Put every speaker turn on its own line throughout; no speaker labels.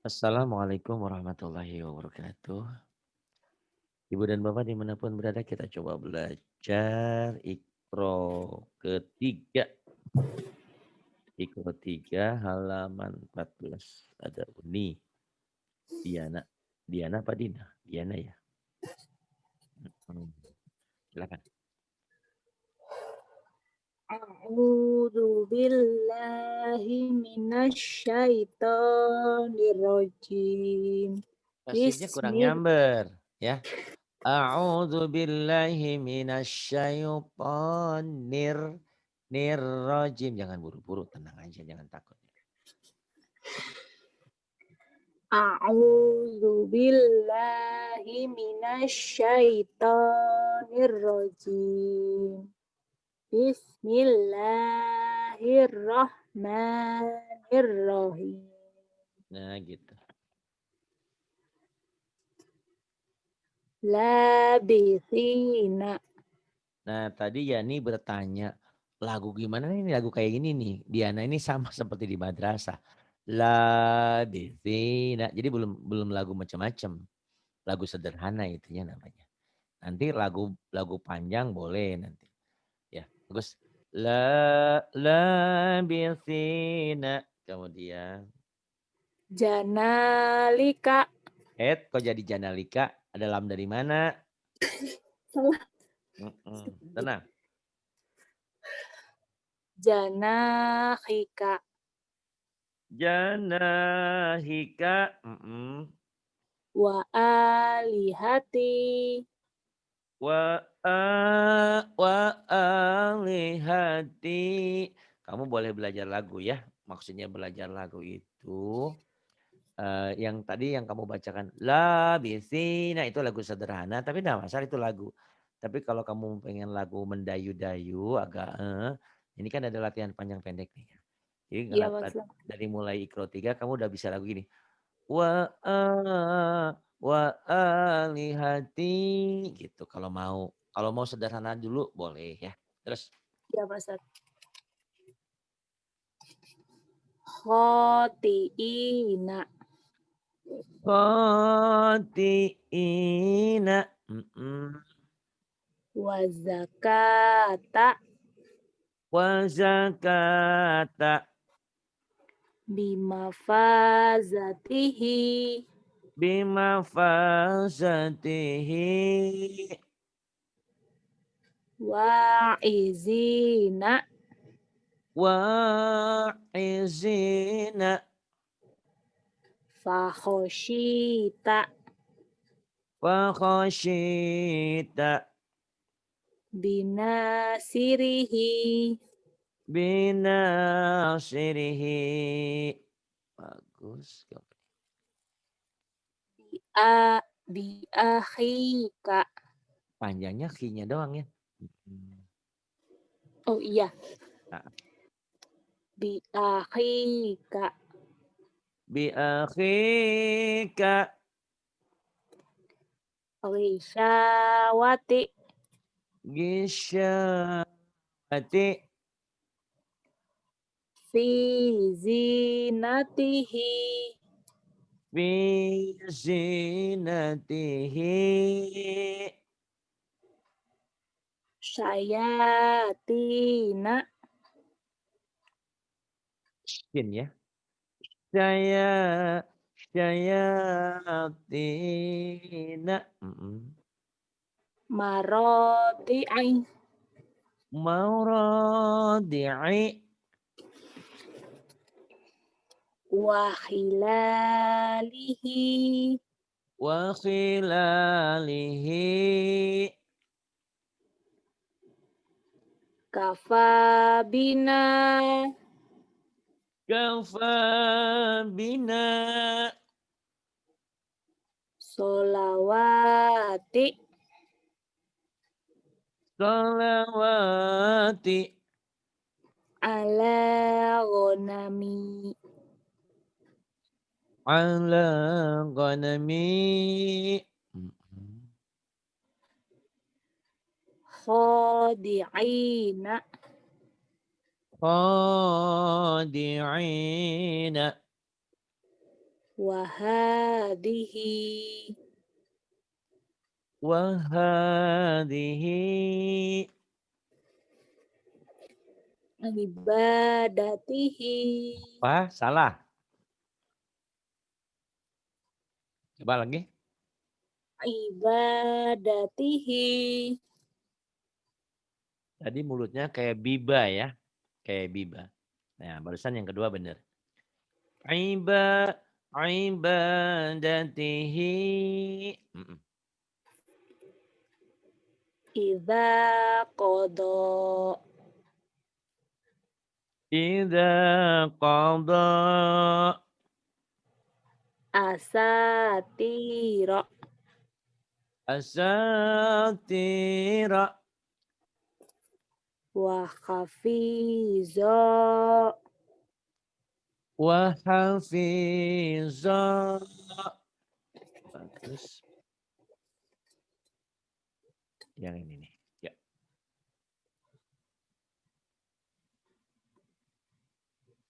Assalamualaikum warahmatullahi wabarakatuh. Ibu dan Bapak dimanapun berada kita coba belajar Iqra ketiga. Iqra 3 halaman 14. Ada Uni, Diana. Diana apa Dina? Diana ya. Hmm, Silakan.
A'udzu billahi minasyaitonir rajim.
Tasnya kurang
Bismillah.
nyamber ya. A'udzu billahi minasyaitonir rajim. Jangan buru-buru, tenang aja, jangan takut.
A'udzu billahi minasyaitonir rajim. Bismillahirrahmanirrahim.
Nah, gitu.
Labithina.
Nah, tadi Yani bertanya, lagu gimana nih? Lagu kayak gini nih. Diana ini sama seperti di madrasah. La Bithina. Jadi belum belum lagu macam-macam. Lagu sederhana itunya namanya. Nanti lagu lagu panjang boleh nanti. Ya, bagus. La Bithina. Kemudian,
Janalika.
kok jadi Janalika? Ada lam dari mana?
Salah.
Tenang.
Janahika.
Janahika.
Wa alihati.
Wa alihati. Kamu boleh belajar lagu ya. Maksudnya belajar lagu itu yang tadi yang kamu bacakan la bisina itu lagu sederhana tapi tidak masalah itu lagu. Tapi kalau kamu pengen lagu mendayu-dayu agak ini kan ada latihan panjang pendek nih. Jadi
Iya, Mas.
dari mulai Iqra 3 kamu udah bisa lagu gini. Wa alihati gitu kalau mau. Kalau mau sederhana dulu boleh ya. Terus
Iya, Mas. Khotiina.
khatiina.
Wa zakata.
Wa zakata
Bimafazatihi.
bima fasatihi
Wa izina.
wa izina
Fakhoshita.
wa khashita
Binasirihi.
binasirihi. Bagus.
Biakhika.
Panjangnya khi-nya doang ya.
Oh iya.
Nah,
Biakhika.
bi akhika
Rishawati.
gisyati
Fi zinatihi.
bi zinatihi
Syayatina.
shin ya. Saya syayatina
Marodi'i.
mauradi'i
Wa khilalihi.
wa khilalihi
Kafabina.
kafa bina
Solawati.
salawati
Ala ghanami.
ala ghanami.
Khodi'ina.
Khadi'ina
Wahadihi.
Wahadihi.
Ibadatihi.
Apa? Salah. Coba lagi.
Ibadatihi.
Tadi mulutnya kayak biba ya. Kayak biba. Nah, barusan yang kedua benar. Ibadatihi.
Idza qada.
Idza qada.
Asatira.
Asatira.
Wa hafiza.
Wa hafiza. Bagus. Yang ini nih. Ya.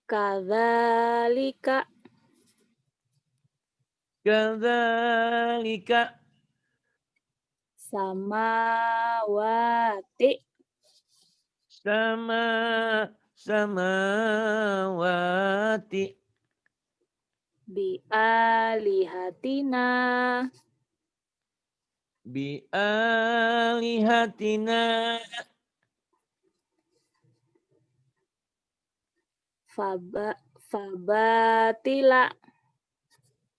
Kadzalika.
Kadzalika.
Samawati.
Samawati.
Bi alihatina.
Bi alihatina.
Fabatila.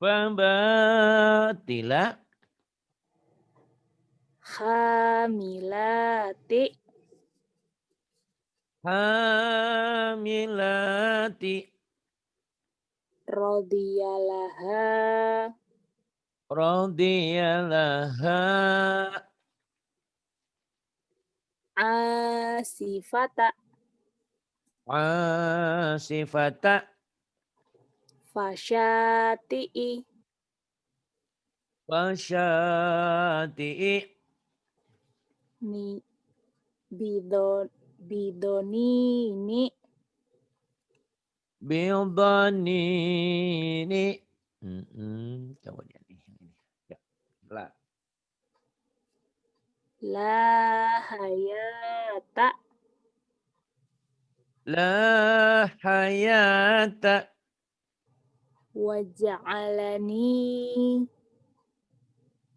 Fabatila.
Hamilati.
Hamilati.
Radiyalaha.
Radiyalaha.
Asifata.
Asifata.
Fasyati'i.
Wasyati'i.
Ni bidonini.
Bildhanini. Coba dia nih. Ya. La.
La hayata.
La hayata.
Waja'alani.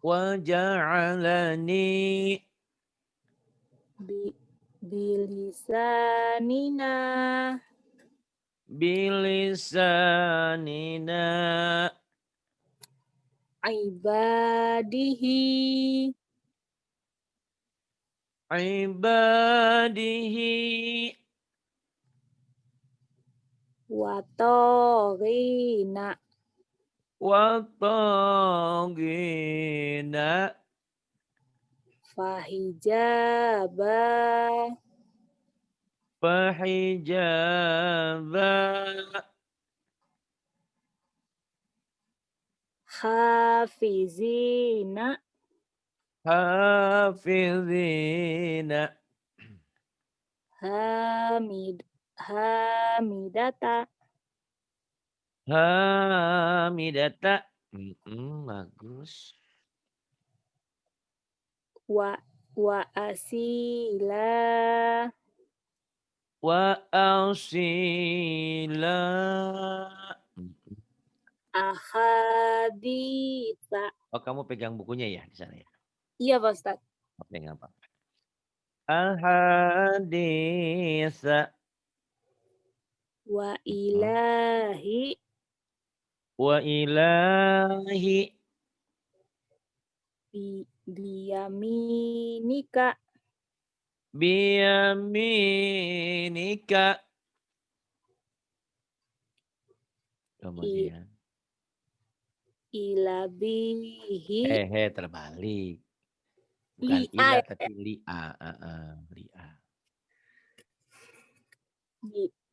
Waja'alani.
Bilisanina.
Bilisanina.
Ibadihi.
Ibadihi.
Watorina.
Wattagina.
Fahijaba.
Fahijaba.
Hafizina.
Hafizina.
Hamidata.
Hamidata. Bagus.
Wa asila.
Wa asila.
Ahaditsa.
Oh, kamu pegang bukunya ya di sana ya?
Iya Pak Ustadz.
Oke, nggak apa-apa. Al-haditsa.
Wa ilahi.
Wa ilahi.
Biyaminika.
Biyaminika.
I,
Kemudian.
ilabihi.
Terbalik. Bukan
Li'a
ila
ya.
tapi li'a. Li'a.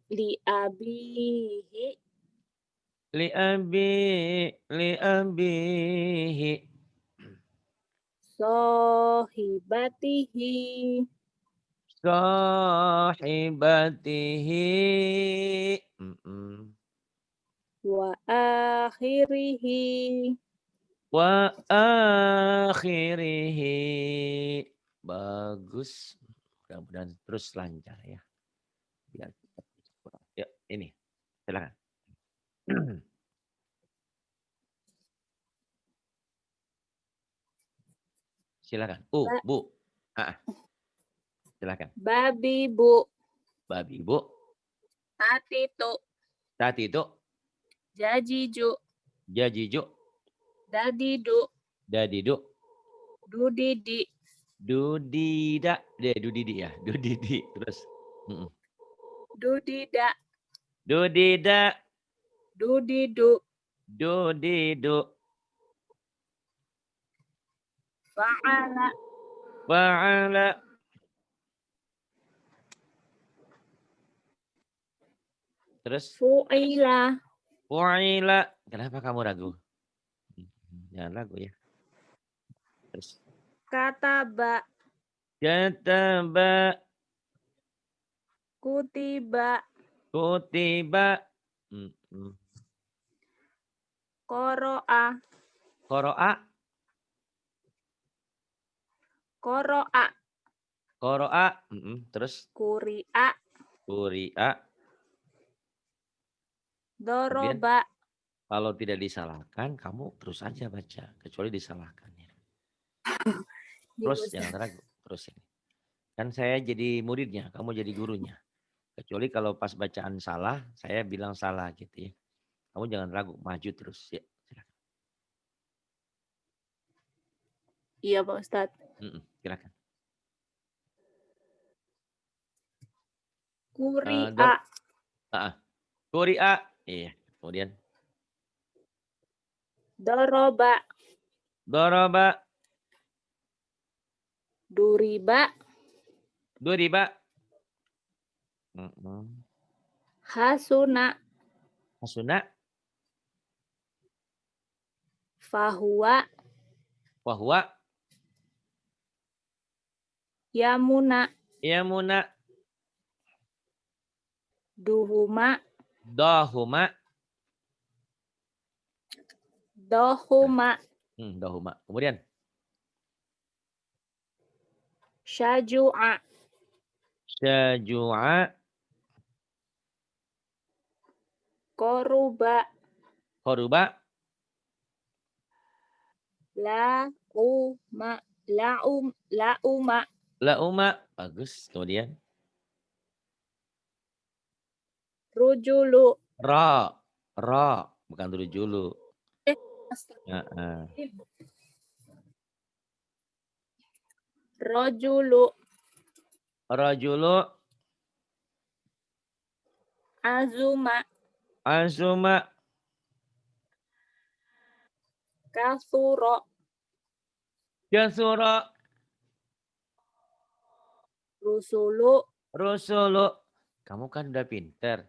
Li'abihi.
Li'abihi.
Sohibatihi.
Sahibatihi.
Wa akhirihi.
Wa akhirihi. Bagus. Mudah-mudahan terus lancar ya. Biar cepat. Yuk, ini. Silakan. Silakan.
Ba-
Bu. Ah, silakan.
Babi bu.
Babi, Bu.
Tati tu.
Tati itu.
Jajiju.
Jajiju.
Dadidu.
Dadidu.
Dudidi.
Dudida. Dudidi ya. Dudidi. Terus. Mm-mm.
Dudida.
Dudida.
Dudidu.
Dudidu.
Fa'ala.
Fa'ala. Terus.
Fu'ila.
Fu'ila. Kenapa kamu ragu? Jangan ragu ya. Terus.
Kataba.
Kataba.
Kutiba.
Kutiba.
Qoro'a.
Qoro'a.
Qoro'a.
Qoro'a. Terus.
Kuri'a.
Quri'a. Kemudian
Doroba.
kalau tidak disalahkan, kamu terus aja baca. Kecuali disalahkan ya. Terus jangan ragu. Terus ini. Kan saya jadi muridnya, kamu jadi gurunya. Kecuali kalau pas bacaan salah, saya bilang salah gitu ya. Kamu jangan ragu, maju terus ya. Silakan.
Iya Pak Ustadz.
Silakan.
Kuri'a.
Kuri'a. Iya. Kemudian.
Doroba.
Doroba.
Duriba.
Duriba.
Hasuna.
Hasuna.
Fahuwa.
Wahwa.
Yamuna.
Yamuna.
Duhuma.
Dahuma.
Dohuma.
Dahuma. Kemudian.
Syaju'a.
Syaju'a.
Koruba.
Koruba.
Lauma. Lauma.
Lauma. Bagus. Kemudian.
Rujulu.
Ra. Ra. Bukan dulu julu.
Rojulu.
Rajulu.
Azuma.
Azuma.
Kasuro.
Jasura.
Rusulu.
Rusulu. Kamu kan udah pinter.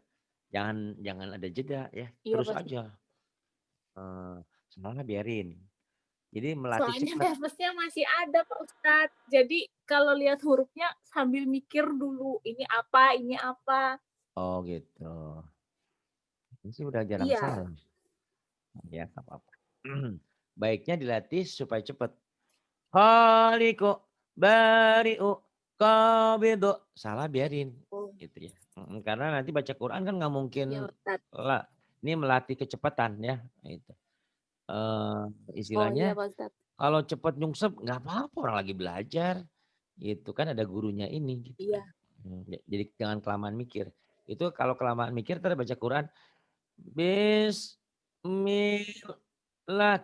Jangan ada jeda ya.
Iya,
Terus
Pak.
aja. Semangat biarin. Jadi melatih
Soalnya
cepat.
nervousnya masih ada Pak Ustadz. Jadi kalau lihat hurufnya sambil mikir dulu. Ini apa, ini apa.
Oh gitu. Ini sih udah jarang
Iya.
salah. Ya gak apa-apa. Baiknya dilatih supaya cepat. Khaliqu bari'u qabidu. Salah biarin. Gitu ya. Karena nanti baca Quran kan nggak mungkin.
Iya, Ustadz.
Ini melatih kecepatan ya. Itu. Istilahnya.
Iya, Pak Ustadz.
Kalau cepat nyungsep nggak apa-apa, orang lagi belajar. Itu kan ada gurunya ini. Gitu.
Iya.
Jadi jangan kelamaan mikir. Itu kalau kelamaan mikir terus baca Quran. Bismillah.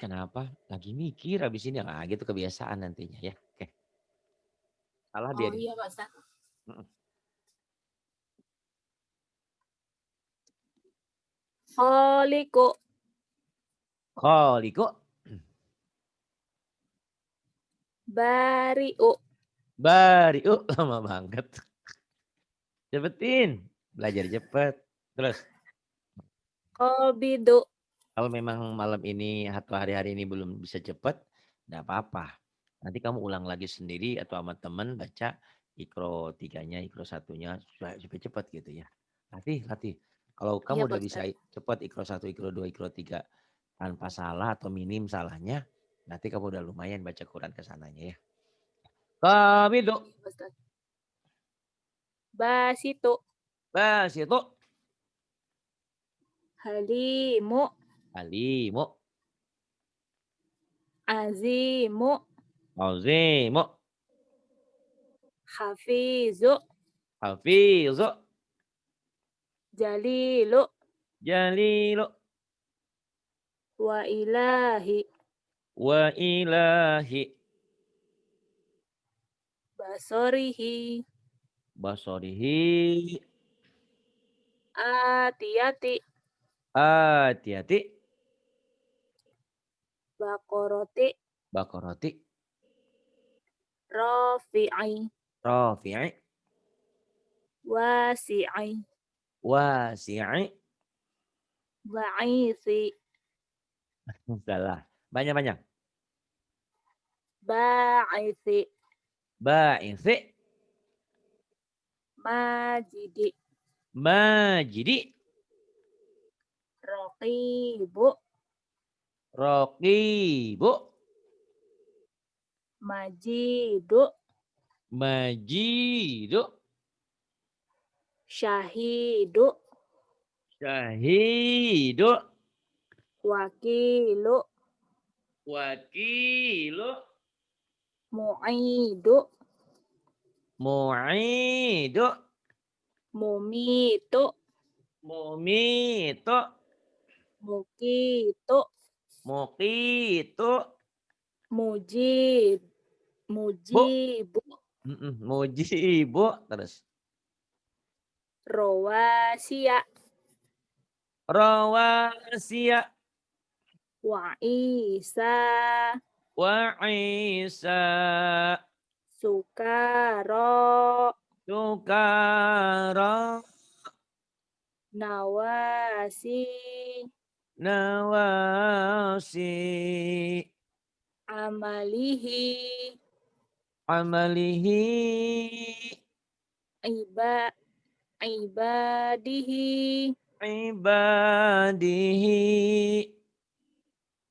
Kenapa? Lagi mikir habis ini. Nah gitu kebiasaan nantinya ya. Oke. Salah biarin.
Iya Pak Ustadz. Khaliqu.
Khaliqu.
Bari'u.
Bari'u. Lama banget. Cepetin. Belajar cepet. Terus.
Qabidu.
Kalau memang malam ini atau hari-hari ini belum bisa cepet. Enggak apa-apa. Nanti kamu ulang lagi sendiri atau sama teman baca Iqra 3-nya, Iqra 1-nya supaya cepat gitu ya. Latih. Kalau
Iya
kamu
Pak
udah bisa
Ustadz.
cepat ikro 1, ikro 2, ikro 3 tanpa salah atau minim salahnya, nanti kamu udah lumayan baca Quran ke sananya ya. Qabidu,
Iya Pak Ustadz. Basitu.
basitu,
Halimu.
alimu,
Azimu.
azimu,
Hafizu.
hafizu,
Jalilu.
jalilu,
Wa ilahi.
wa ilahi,
Basorihi.
basorihi,
Atiyati.
hati-hati,
Bakoroti.
bakoroti,
Rafi'i.
rafi'i,
Wasi'i.
wasi'i,
Ba'isi.
salah. Banyak-banyak.
Ba'isi.
Ba'isi,
Majidi.
majidi,
Raqibu.
raqibu,
Majidu.
majidu,
Syahidu.
syahidu,
Wakilu.
wakilu,
Mu'idu.
mu'idu,
Mumitu.
mumitu,
Mukitu.
muqitu,
Mujib.
bu,
Mujibu.
mujibu, terus.
Rawasiya.
Rawasiya,
Wa Isa.
wa isa,
Sukaro.
sukara,
Nawasi.
nawasi,
Amalihi.
amalihi,
Iba. Ibadihi.
ibadihi,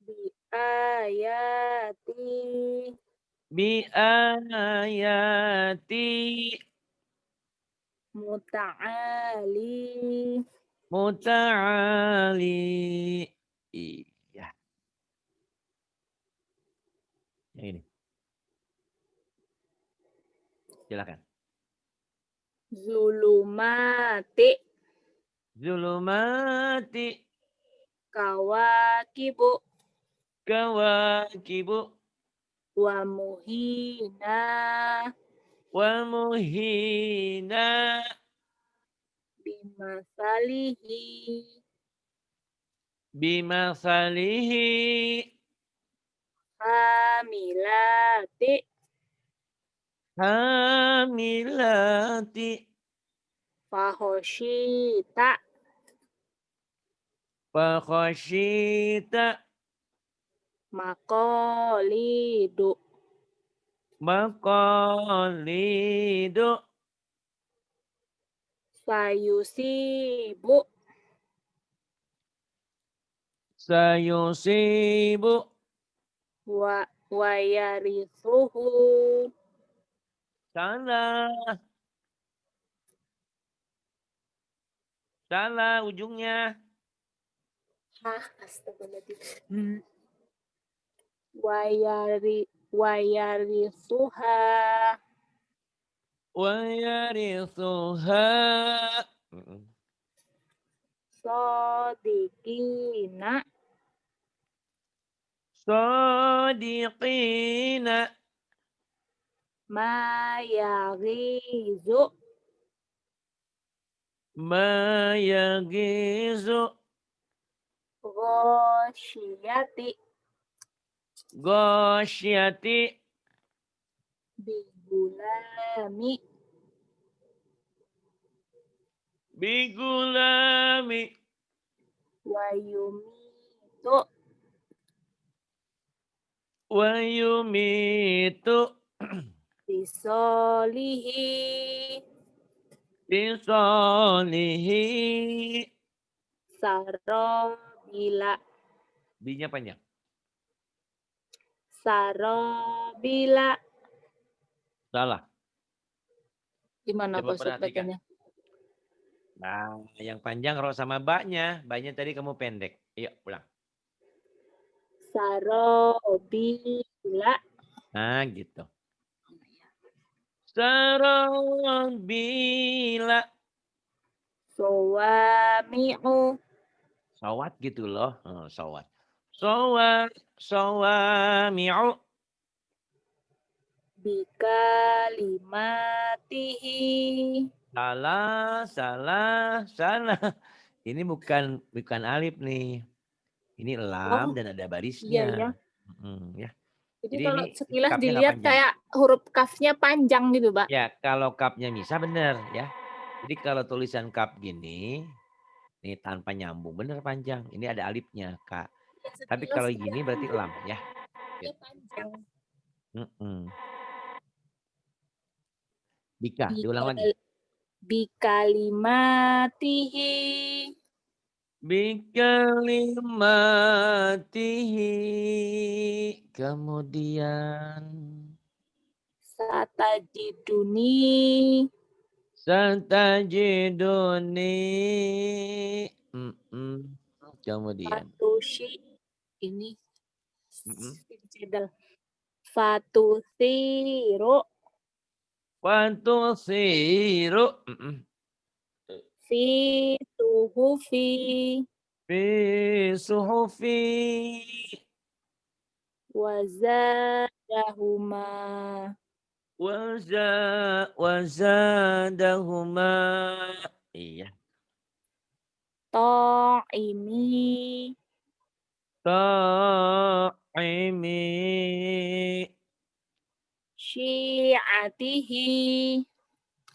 Bi ayati.
bi ayati,
Muta'ali.
muta'ali. Iya, yang ini. Silakan.
Zulumati.
Zulumati,
Kawakibu.
kawakibu,
Wa muhina.
wa muhina,
Bimasalihi.
bimasalihi,
Hamilati.
hamilati,
Fahoshita.
fakhoshita,
Makolidu.
maqalidu,
Sayusibu.
sayusibu,
Wayarithuhu.
salah, salah ujungnya.
Hah, astagfirullahaladzim. Wayarithuha.
Wa yarithuha.
Sodikina.
Sadiqina,
Mayaghizu.
ma yagizu,
Ghoshiyati.
ghasyati,
Bigulami.
bigulami,
Wayumitu.
wa yumitu,
Bisolihi.
bisolihi,
Sarobila.
B-nya panjang.
Sarobila.
Salah.
Gimana
Coba
Pak Ustadz
perhatikan.
bacanya?
Nah, yang panjang ro sama ba-nya. Ba-nya tadi kamu pendek. Yuk, ulang.
Sarobila.
Nah, gitu. Sarobila.
Sowami'u.
Sawat gitu loh. Oh, sawat. Sawami'u.
Bikalimatihi.
Salah, salah, salah. Ini bukan alif nih. Ini lam
Oh,
dan ada
iya ya.
barisnya. Ya.
Jadi
Jadi
kalau
ini
sekilas
kapnya nggak
dilihat
panjang.
kayak huruf kafnya panjang gitu, Pak.
Ya, kalau kapnya bisa bener ya. Jadi kalau tulisan kap gini, ini tanpa nyambung bener panjang. Ini ada alifnya, Kak.
Ya,
Tapi
sekilas
kalau
dia
gini berarti lam ya. Gitu.
panjang.
Bika, diulang lagi.
Bikalimatihi.
Bikalimatihi. Kemudian
Satajiduni.
satajiduni. Kemudian.
Fatushi. Ini
Mm-mm.
cedal. Fatusiru.
Watusiru.
Fi suhufi.
Fi suhufi.
Wazadahuma.
Wazadahuma. Iya.
Ta'imi.
Ta'imi.
Syi'atihi.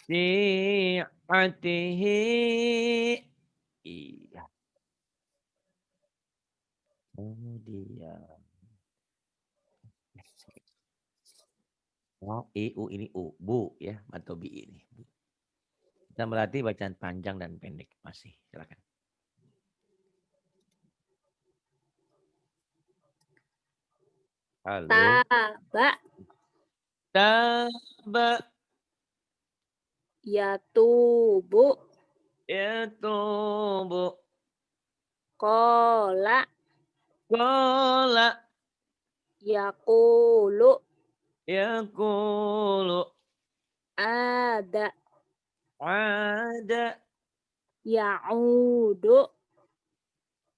Si'atihi. Iya. Kemudian. Oh, u ini u. Bu ya. Atau bi ini. Kita berarti bacaan panjang dan pendek. Masih. Silakan. Halo.
Taba.
Taba.
Yatubu.
Yatubu.
Kola.
Kola.
Yakulu.
Yakulu.
Ada.
Ada.
Ya'udu.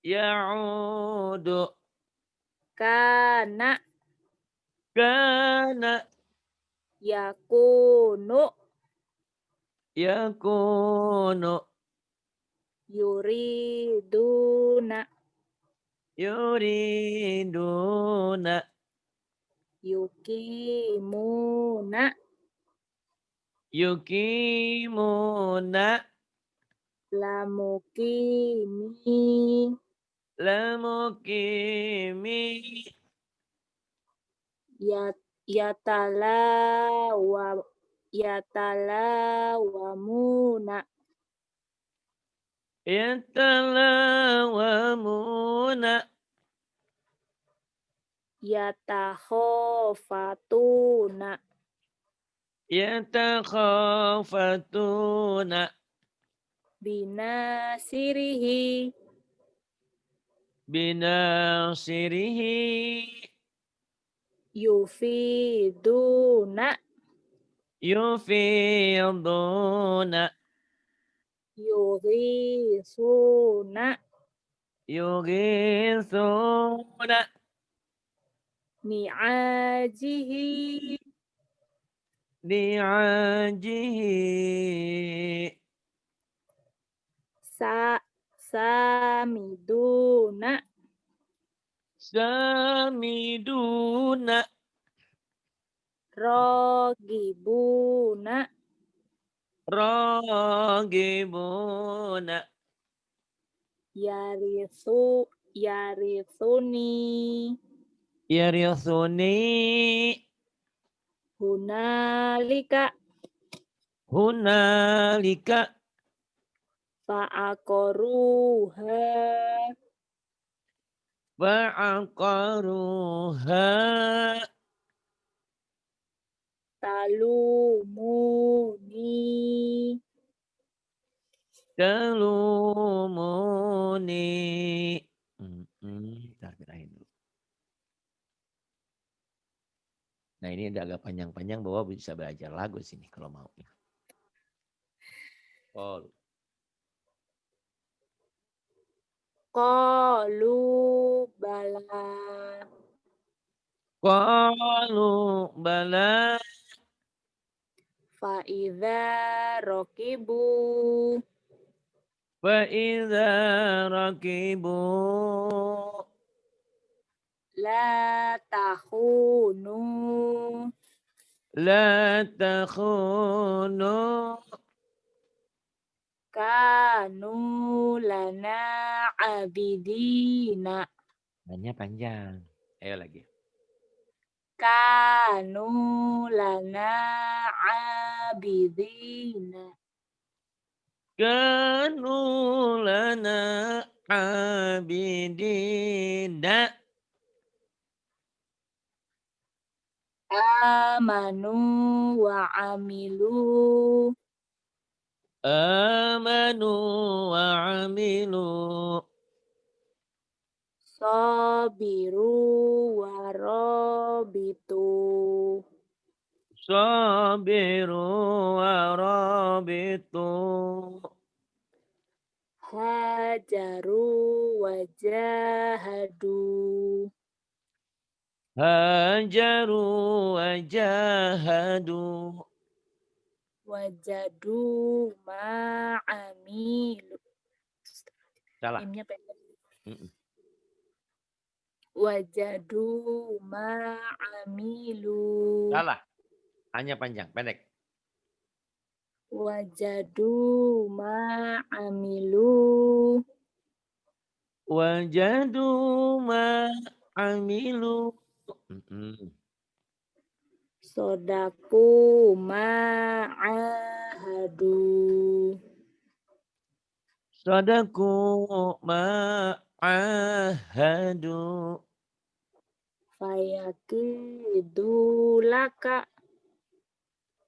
Ya'udu.
Kana.
Kana.
Yakunu.
Yakunu.
Yuriduna.
Yuriduna.
Yukimuna.
Yukimuna.
Lamukimi.
Lamukimi.
Yatalawamuna.
Yatalawamuna.
Yatakhofatuna.
Yatakhafatuna.
Binasirihi.
Binasirihi.
Yufiduna.
Yufiduna.
Yugisuna.
Yugisuna.
Ni'ajihi.
Ni'ajihi.
Samiduna.
Samiduna.
Rogibuna.
Ragibuna.
Yarithuni.
Yarithuni.
Hunalika.
Hunalika.
Fa'aqaruha
Fa'aqaruha
talumuni
talumuni. Bentar, kirain dulu. Nah ini udah agak panjang-panjang bahwa bisa belajar lagu sini kalau mau. Oh,
qalu bala
qalu bala
fa'idza rakibu
fa idza rakibu
la tahunu
la takhunu.
kanu lana abidina
Nanya panjang. Ayo lagi.
kanu lana abidina
Kanu lana abidina.
amanu wa amilu
Amanu wa amilu.
sabiru wa rabitu
Sabiru wa rabitu.
hajaru wa jahadu
Hajaru wa jahadu.
wajadu ma'amilu
Salah.
mimnya pendek
Mm-mm.
wajadu ma'amilu
Salah. Hanya panjang, pendek.
wajadu ma'amilu
Wajadu ma amilu. Mm-mm.
sodaku ma'ahadu
Sadaku ma'ahadu.
fayakidu laka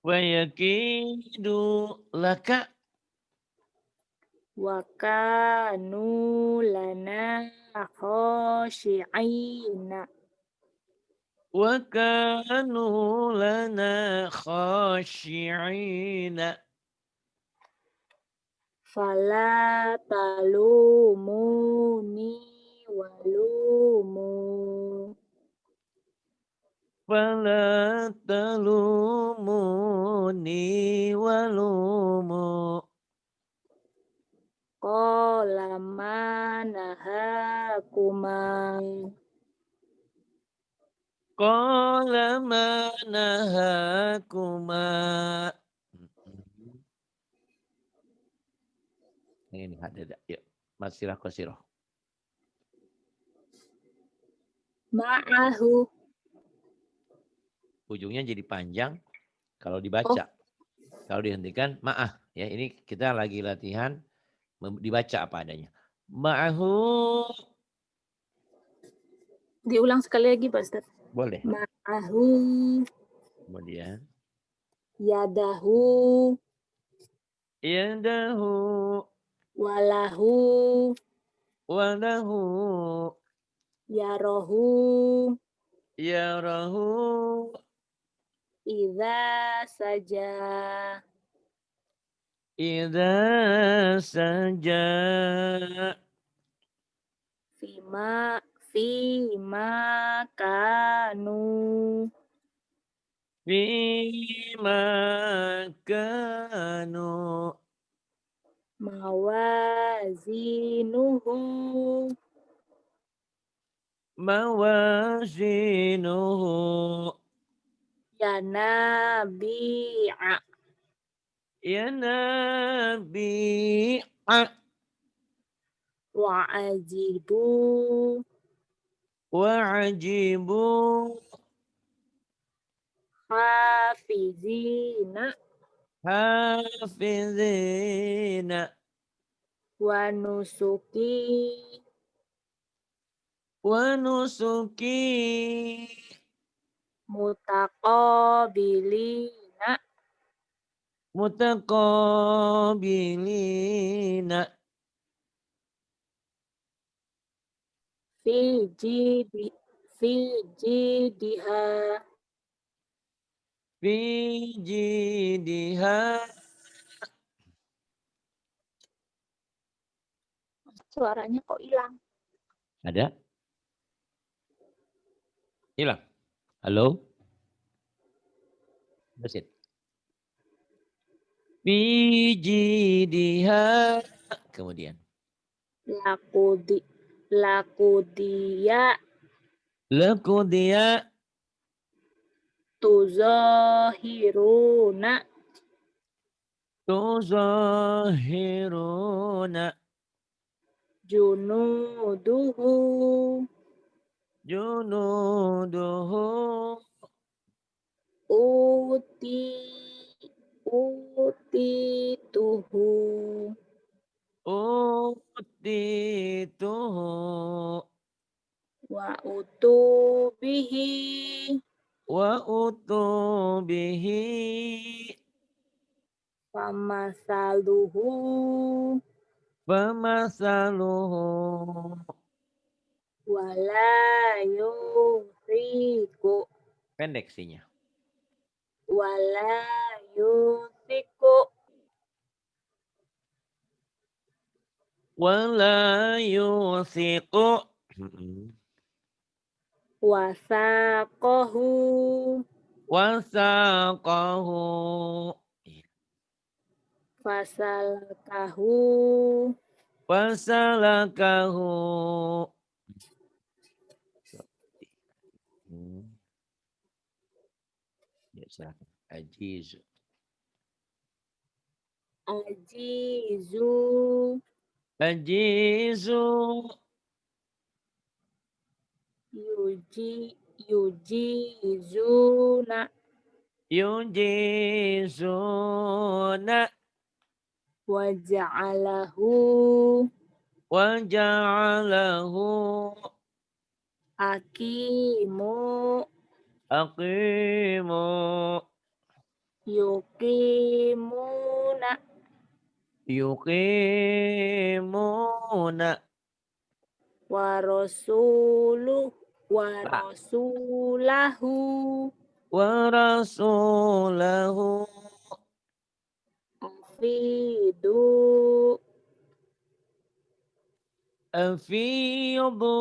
Wa yakidu laka.
wakanu lana khoshi'ina
Wa kanu lana khashi'ina.
fala talumuni walumu
Fala talumuni walumu.
qala manahakuma
Qala ma nahakuma. Ini ada. Yuk. Masirah qasirah.
ma'ahu
Ujungnya jadi panjang kalau
oh
dibaca. Kalau dihentikan ma'ah. Ya, ini kita lagi latihan dibaca apa adanya. Ma'ahu.
diulang sekali lagi Pak Ustaz
Boleh.
ma'ahu
Kemudian.
yadahu
Yadahu.
walahu
Walahu.
yarohu
Yarahu.
idza saja
Idza saja.
fima fima kanu
Fima kanu.
mawazinuhu
Mawazinuhu.
yanabi'a
Yanabi'a.
wa'ajibu
Wa'ajibu.
hafizina
Hafizina.
wa nusuki
Wa nusuki
mutaqabilina
mutaqabilina
fi jidi fi jidiha.
fi jidha.
Suaranya kok hilang?
Ada? Hilang. Halo? That's it. Fi jidha. Kemudian.
Lakudi lakudiya
Lakudiya
tuzahiruna
tuzahiruna
junuduhu
junuduhu
uti utituhu
utituhu
wa utubihi
wa utubihi
famasaluhu
famasaluhu.
wala yusiku
Pendek sihnya.
wala yusiku
Wala yusiqu.
wasaqahu
Wasaqahu.
fasalkahu
Wasalakahu. Ya, silakan. Ajiz.
ajizu
Ajizu.
yujizuna
Yujizuna.
waja'alahu
Waja'alahu.
akimu
Aqimu.
yuqimuna
Yuqimuna.
warasuluh
Ba.
warasulahu
Wa rasulahu.
afidu
Afidu.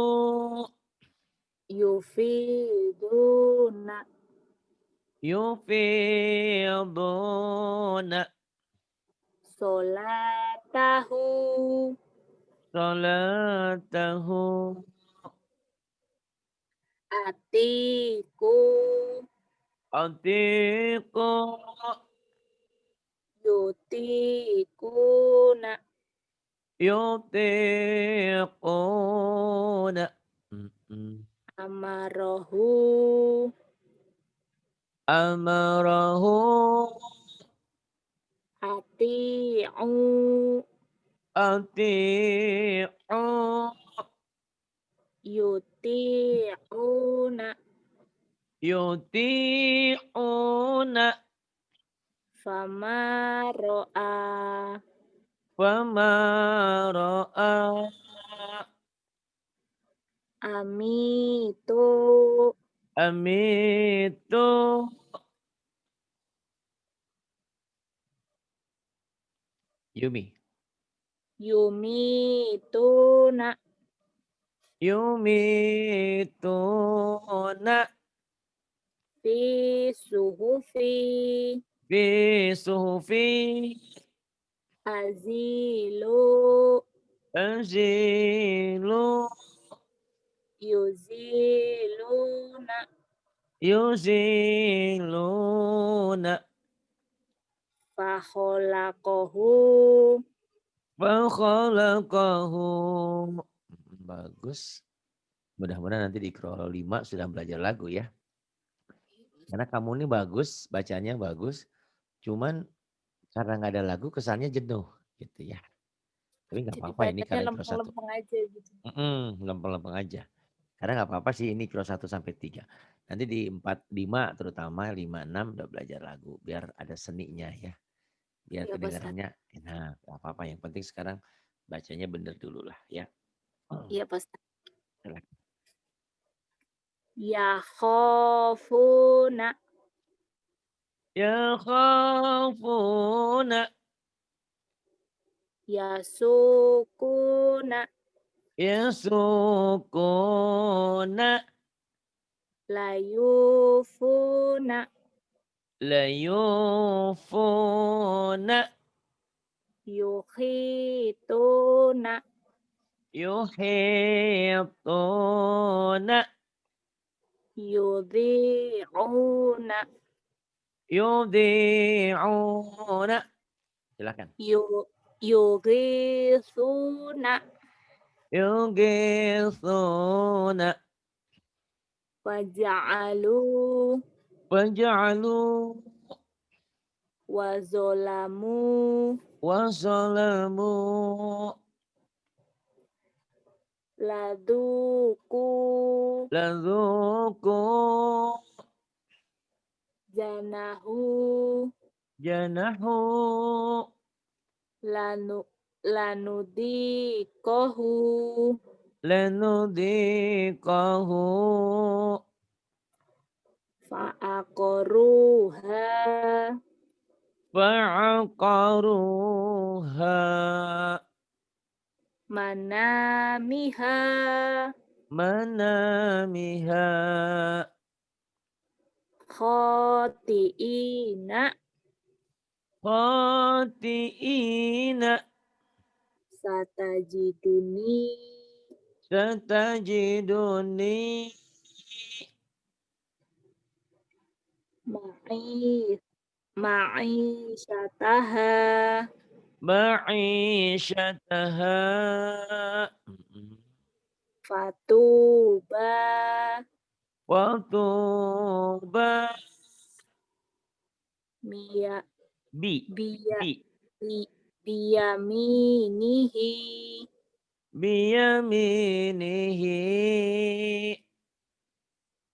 yufiduna
Yufiduna.
solatahu
Salatahu.
atiku
Atiqu.
yutikuna
Yutiquna.
amarahu
Amarahu.
ati'u
Ati'u.
yuti'una
Yuti'una.
famaro'a
Fama ra'a.
amitu
Amitu. Yumi.
yumituna
Yumituna.
fi suhufi
Fi suhufi.
azilu
Anzilu.
yuziluna
Yuziluna.
fakholaqahu
Fakhalaqahu. Bagus. Mudah-mudahan nanti di Iqra 5 sudah belajar lagu ya. Karena kamu ini bagus, bacanya bagus. Cuman karena nggak ada lagu kesannya jenuh gitu ya. Tapi nggak
Jadi
apa-apa ini
bacanya
karena ikro 1.
lempeng-lempeng aja gitu.
Lempeng-lempeng aja. Karena nggak apa-apa sih ini ikro 1 sampai 3. Nanti di 4, 5 terutama 5, 6 udah belajar lagu. Biar ada seninya ya. Biar
Iya, Pak Ustadz.
kedengarannya enak. Nggak apa-apa. Yang penting sekarang bacanya bener dulu lah ya.
Iya, Pak Ustadz.
Silakan.
Yakhafuna.
Ya khafuna.
Yasukuna.
Ya sukuna.
Layufuna.
La yufuna.
Yukhituna.
Yuhituna.
Yudhi'una.
Yudhi'una. Silakan.
Yughithuna.
Yughithuna.
Waja'alu.
Waja'alu.
Wazolamu.
Wasalamu.
Laduku.
Ladhuku.
Janahu.
Janahu.
Lanu. Lanudikohu.
Lanudhiqahu.
Fa'aqoruha.
Fa'aqaruha.
Manamiha.
Manamiha.
Khoti'ina.
Khati'ina.
Satajiduni.
Satajiduni.
Ma'i. Ma'isyataha.
Ma'isyataha.
Fatuba.
Watuba.
Mia.
Bi.
Biya.
Bi.
Biyaminihi.
Biyaminihi.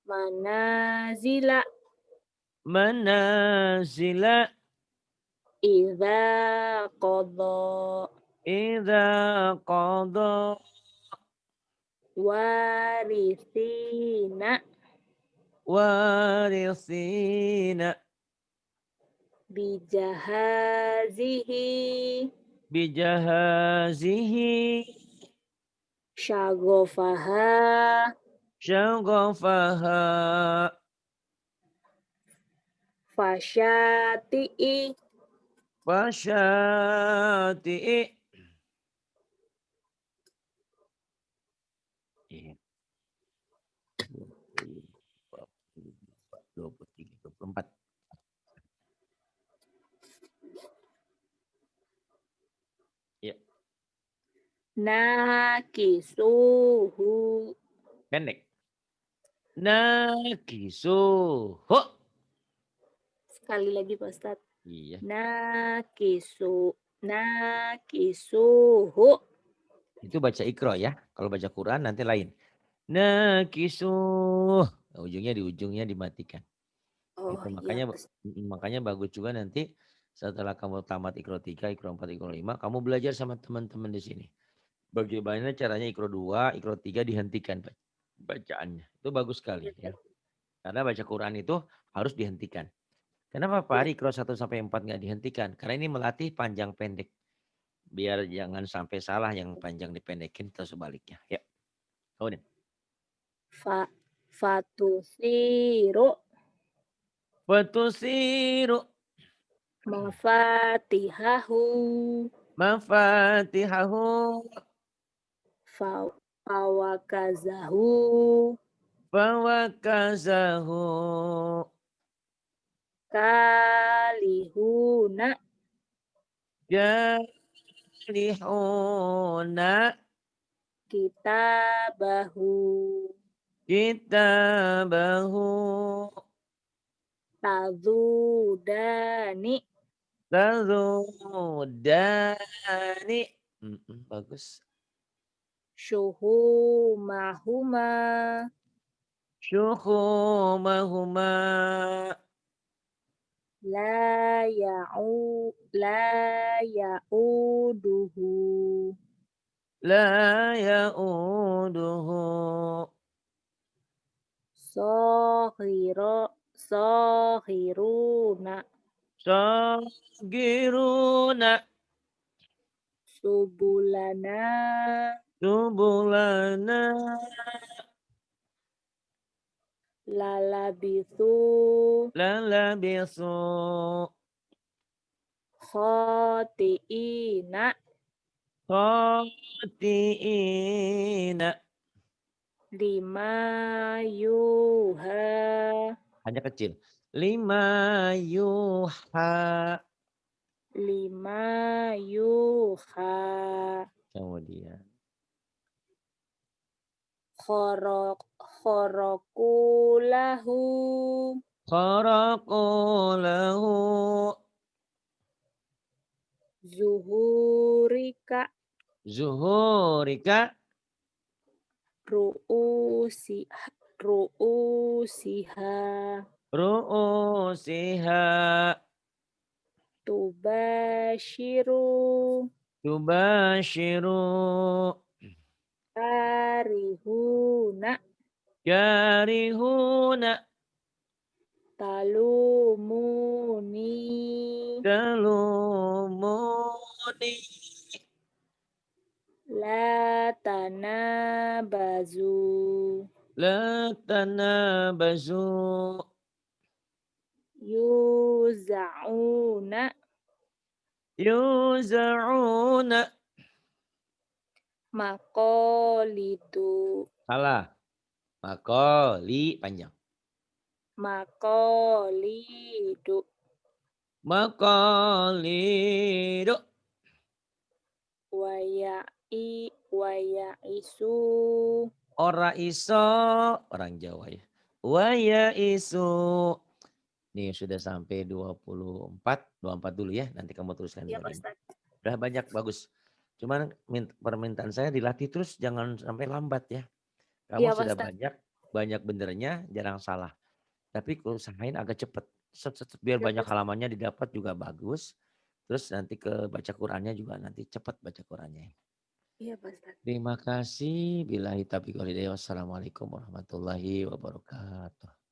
Manazila.
Manazila.
Idza qadha.
Idza qadha.
Warithina.
Warithina.
Bijahazihi.
Bijahazihi.
Syagofaha.
Syaghafaha.
Fasyati'i.
Wasyati'i. Iya. 23, 24. Ya,
Nakisuhu.
pendek. Nakisuhu.
Sekali lagi Pak Ustadz.
Iya.
Nakisuhu.
Itu baca ikro ya. Kalau baca Quran nanti lain. Nakisuh. Nah, di ujungnya dimatikan.
Oh
Itu
iya.
makanya bagus juga nanti setelah kamu tamat ikro 3, ikro 4, ikro 5, kamu belajar sama teman-teman di sini. Bagaimana caranya ikro 2, ikro 3 dihentikan bacaannya. Itu bagus sekali ya. Karena baca Quran itu harus dihentikan. Kenapa Pak Ari ikro 1 sampai 4 nggak dihentikan? Karena ini melatih panjang pendek. Biar jangan sampai salah yang panjang dipendekin atau sebaliknya. Ya. Kemudian.
Fatusiru.
Watusiru.
Mafatihahu.
Mafatihahu.
Fawakazahu.
Fawakazahu.
Kalihuna.
Jalihuna.
Kitabahu.
Kitabahu.
Tazudani.
Tazudani. Bagus.
syuhumahuma
Syuhumahuma
la ya'uduhu
la ya'uduhu
sohiro sohiruna
sagiruna
subulana
subulana
lalabisu
lalabisu
khotiina
khati'ina.
lima yuha
Hanya kecil. Lima yuha.
lima yuha
Kemudian.
khorok khorokulahu
Kharaqu lahu
zuhurika
zuhurika
ru'usi ru'usiha
ru'usiha
tubashiru
tubashiru
karihuna
karihuna
talumuni
talumuni
la tanabazu
la tanabazu
yuzauna
yuza'una.
maqalidu
Salah. Makoli panjang.
maqalidu
Maqalidu.
wayaisu
Ora iso. Orang Jawa ya. Waya isu. Nih sudah sampai 24 dulu ya. Nanti kamu tuliskan
ya
dulu
Pak
ini.
Ustadz.
Udah banyak, bagus. Cuman permintaan saya dilatih terus, jangan sampai lambat ya. Kamu
Iya Pak
sudah
Ustadz.
banyak benernya, jarang salah. Tapi usahain agak cepet. Biar
Iya Pak
banyak
Ustadz.
halamannya didapat juga bagus. Terus nanti ke baca Qurannya juga nanti cepet baca Qurannya.
Iya Pak Ustadz.
Terima kasih. Billahi taufiq wal hidayah. Wassalamualaikum warahmatullahi wabarakatuh.